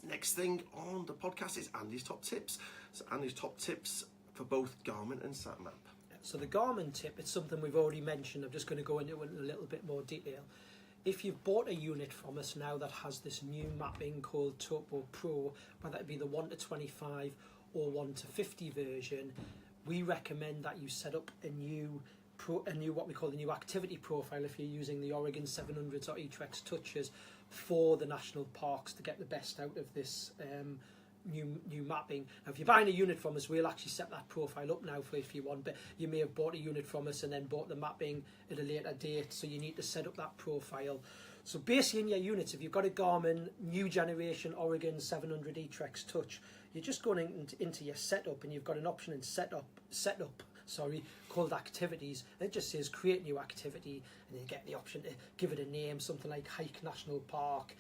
next thing on the podcast is Andy's top tips. So Andy's top tips for both Garmin and SatMap. So the Garmin tip, it's something we've already mentioned. I'm just going to go into it in a little bit more detail. If you've bought a unit from us now that has this new mapping called Topo Pro, whether it be the 1 to 25 or 1 to 50 version, we recommend that you set up a new what we call the new activity profile if you're using the Oregon 700s or eTrex Touches for the national parks to get the best out of this new mapping. Now, if you're buying a unit from us, we'll actually set that profile up now for if you want, but you may have bought a unit from us and then bought the mapping at a later date, so you need to set up that profile. So basically in your units, if you've got a Garmin new generation Oregon 700 eTrex Touch, you're just going into your setup and you've got an option in setup called activities. It just says create new activity, and you get the option to give it a name, something like Hike National Park,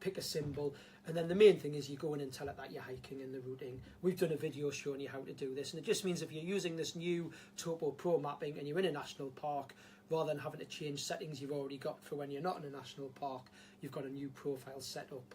pick a symbol, and then the main thing is you go in and tell it that you're hiking and the routing. We've done a video showing you how to do this, and it just means if you're using this new Topo Pro mapping and you're in a national park, rather than having to change settings you've already got for when you're not in a national park, you've got a new profile set up.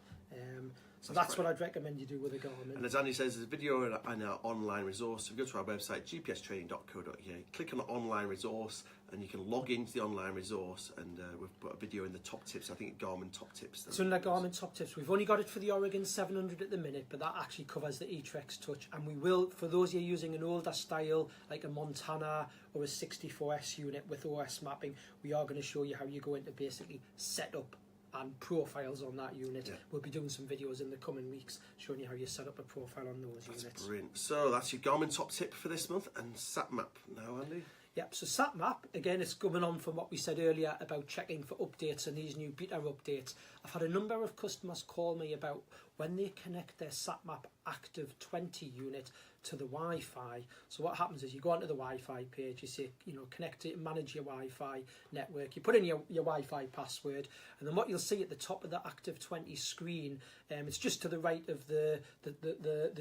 So that's what I'd recommend you do with a Garmin. And as Andy says, there's a video and our online resource. So if you go to our website, gpstraining.co.uk, click on the online resource, and you can log into the online resource, and we've put a video in the top tips. I think Garmin top tips. So in the Garmin top tips, we've only got it for the Oregon 700 at the minute, but that actually covers the eTrex Touch, and we will, for those of you using an older style, like a Montana or a 64S unit with OS mapping, we are going to show you how you go into basically set up and profiles on that unit. Yeah. We'll be doing some videos in the coming weeks showing you how you set up a profile on those units. That's brilliant. So that's your Garmin top tip for this month, and SatMap now, Andy. Yep, so SatMap, again, it's coming on from what we said earlier about checking for updates and these new beta updates. I've had a number of customers call me about when they connect their SatMap Active 20 unit to the Wi-Fi. So what happens is you go onto the Wi-Fi page, you say, connect it, manage your Wi-Fi network, you put in your Wi-Fi password, and then what you'll see at the top of the Active 20 screen, it's just to the right of the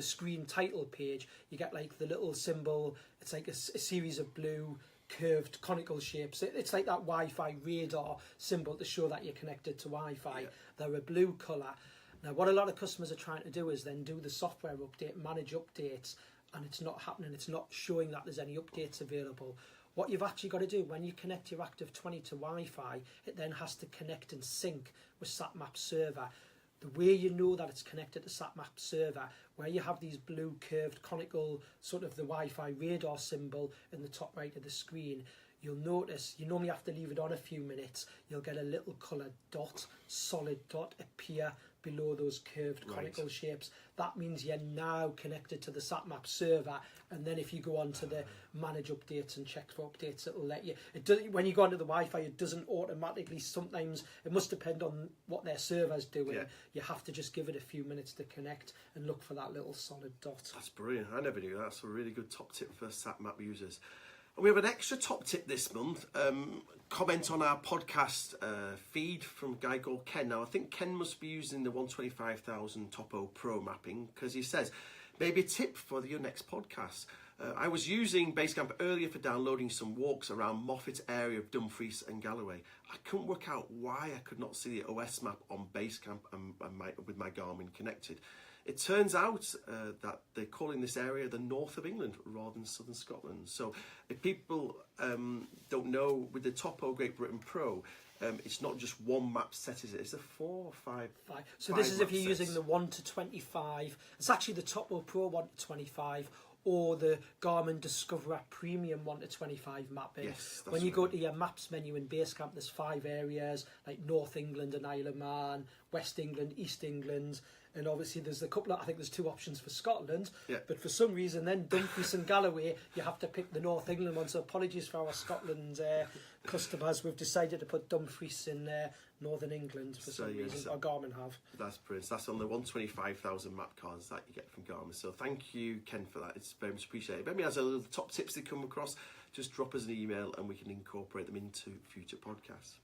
screen title page, you get like the little symbol. It's like a series of blue curved conical shapes. It's like that Wi-Fi radar symbol to show that you're connected to Wi-Fi. Yeah. They're a blue colour. Now, what a lot of customers are trying to do is then do the software update, manage updates, and it's not happening. It's not showing that there's any updates available. What you've actually got to do when you connect your Active 20 to Wi-Fi, it then has to connect and sync with SatMap server. The way you know that it's connected to SatMap server, where you have these blue curved conical sort of the Wi-Fi radar symbol in the top right of the screen, you'll notice you normally have to leave it on a few minutes. You'll get a little coloured dot, solid dot appear below those curved conical shapes. That means you're now connected to the SatMap server, and then if you go on to the manage updates and check for updates, it'll let you. When you go onto the Wi-Fi, it doesn't automatically. Sometimes it must depend on what their server's doing. Yeah. You have to just give it a few minutes to connect and look for that little solid dot. That's brilliant. I never knew that. That's a really good top tip for SatMap users. And we have an extra top tip this month. Comment on our podcast feed from a guy called Ken. Now, I think Ken must be using the 125,000 Topo Pro mapping, because he says, maybe a tip for your next podcast. I was using Basecamp earlier for downloading some walks around Moffat area of Dumfries and Galloway. I couldn't work out why I could not see the OS map on Basecamp with my Garmin connected. It turns out that they're calling this area the north of England rather than southern Scotland. So if people don't know, with the Topo Great Britain Pro, it's not just one map set, is it? It's a 4 or 5. So this is if you're using the 1 to 25. It's actually the Topo Pro 1 to 25 or the Garmin Discoverer Premium 1 to 25 mapping. Yes, when you go to your maps menu in Basecamp, there's 5 areas like North England and Isle of Man, West England, East England, and obviously there's a couple of, I think there's 2 options for Scotland, but for some reason then Dumfries and Galloway, you have to pick the North England one, so apologies for our Scotland customers. We've decided to put Dumfries in Northern England for some reason, or Garmin have. That's brilliant. That's on the 125,000 map cards that you get from Garmin. So thank you, Ken, for that. It's very much appreciated. If anybody has little top tips that come across, just drop us an email and we can incorporate them into future podcasts.